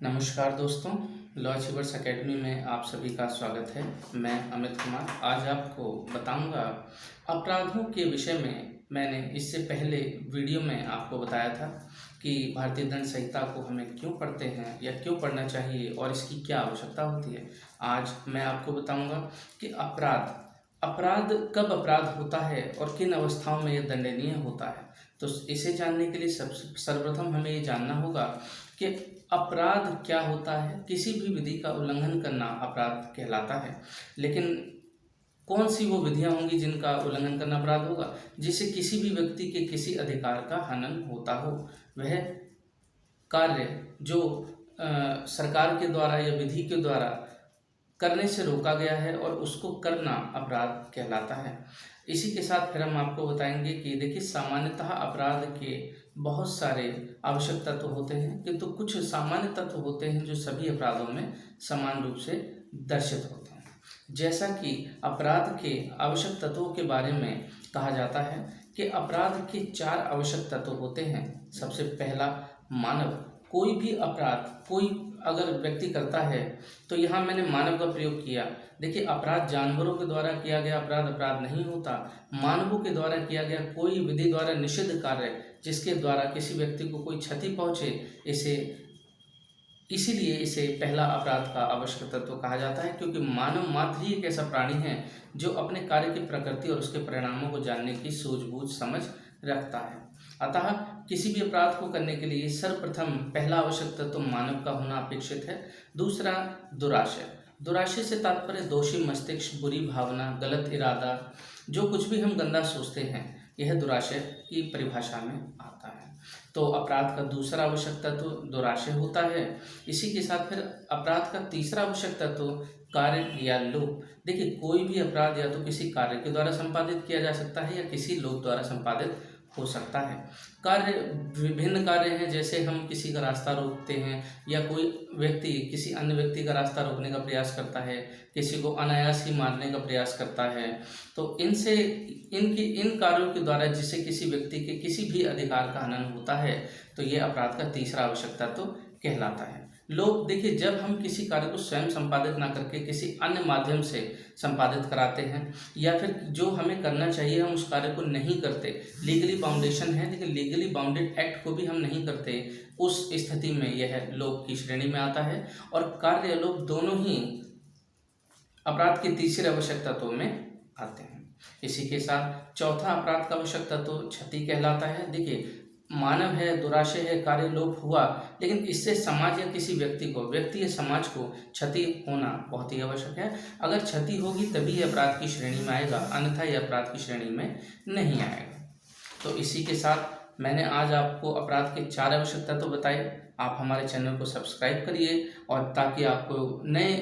नमस्कार दोस्तों, law achievers academy में आप सभी का स्वागत है। मैं अमित कुमार आज आपको बताऊंगा अपराधों के विषय में। मैंने इससे पहले वीडियो में आपको बताया था कि भारतीय दंड संहिता को हमें क्यों पढ़ते हैं या क्यों पढ़ना चाहिए और इसकी क्या आवश्यकता होती है। आज मैं आपको बताऊंगा कि अपराध कब अपराध होता है और किन अवस्थाओं में यह दंडनीय होता है। तो इसे जानने के लिए सर्वप्रथम हमें ये जानना होगा कि अपराध क्या होता है। किसी भी विधि का उल्लंघन करना अपराध कहलाता है, लेकिन कौन सी वो विधियां होंगी जिनका उल्लंघन करना अपराध होगा? जिससे किसी भी व्यक्ति के किसी अधिकार का हनन होता हो, वह कार्य जो सरकार के द्वारा या विधि के द्वारा करने से रोका गया है और उसको करना अपराध कहलाता है। इसी के साथ फिर हम आपको बताएंगे कि देखिए, सामान्यतः अपराध के बहुत सारे आवश्यक तत्व होते हैं, किंतु कुछ सामान्य तत्व होते हैं जो सभी अपराधों में समान रूप से दर्शित होते हैं। जैसा कि अपराध के आवश्यक तत्वों के बारे में कहा जाता है कि अपराध के 4 आवश्यक तत्व होते हैं। सबसे पहला, मानव। कोई भी अपराध कोई अगर व्यक्ति करता है, तो यहाँ मैंने मानव का प्रयोग किया। देखिए, अपराध जानवरों के द्वारा किया गया अपराध अपराध नहीं होता। मानवों के द्वारा किया गया कोई विधि द्वारा निषिद्ध कार्य जिसके द्वारा किसी व्यक्ति को कोई क्षति पहुँचे, इसीलिए इसे पहला अपराध का आवश्यक तत्व कहा जाता है, क्योंकि मानव मात्र ही एक ऐसा प्राणी है जो अपने कार्य की प्रकृति और उसके परिणामों को जानने की सूझबूझ समझ रखता है। अतः किसी भी अपराध को करने के लिए सर्वप्रथम पहला आवश्यक तत्व मानव का होना अपेक्षित है। दूसरा, दुराशय। दुराशय से तात्पर्य दोषी मस्तिष्क, बुरी भावना, गलत इरादा, जो कुछ भी हम गंदा सोचते हैं, यह दुराशय की परिभाषा में आता है। तो अपराध का दूसरा आवश्यक तत्व दुराशय होता है। इसी के साथ फिर अपराध का तीसरा आवश्यक तत्व कार्य या लोभ। देखिए, कोई भी अपराध या तो किसी कार्य के द्वारा संपादित किया जा सकता है या किसी लोभ द्वारा संपादित हो सकता है। कार्य विभिन्न कार्य हैं, जैसे हम किसी का रास्ता रोकते हैं या कोई व्यक्ति किसी अन्य व्यक्ति का रास्ता रोकने का प्रयास करता है, किसी को अनायास ही मारने का प्रयास करता है। तो इन कार्यों के द्वारा जिससे किसी व्यक्ति के किसी भी अधिकार का हनन होता है, तो ये अपराध का तीसरा आवश्यक तत्व कहलाता है। लोग, देखिए, जब हम किसी कार्य को स्वयं संपादित ना करके किसी अन्य माध्यम से संपादित कराते हैं या फिर जो हमें करना चाहिए हम उस कार्य को नहीं करते, लीगली बाउंडेशन है लेकिन लीगली बाउंडेड एक्ट को भी हम नहीं करते, उस स्थिति में यह लोभ की श्रेणी में आता है। और कार्य या लोभ दोनों ही अपराध के तीसरे आवश्यक तत्वों में आते हैं। इसी के साथ चौथा अपराध का आवश्यक तत्व क्षति कहलाता है। देखिए, मानव है, दुराशय है, कार्य लोभ हुआ, लेकिन इससे समाज या किसी व्यक्ति या समाज को क्षति होना बहुत ही आवश्यक है। अगर क्षति होगी तभी यह अपराध की श्रेणी में आएगा, अन्यथा यह अपराध की श्रेणी में नहीं आएगा। तो इसी के साथ मैंने आज आपको अपराध के 4 आवश्यक तत्व बताए। आप हमारे चैनल को सब्सक्राइब करिए और ताकि आपको नए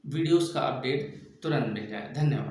वीडियोस का अपडेट तुरंत मिल जाए। धन्यवाद।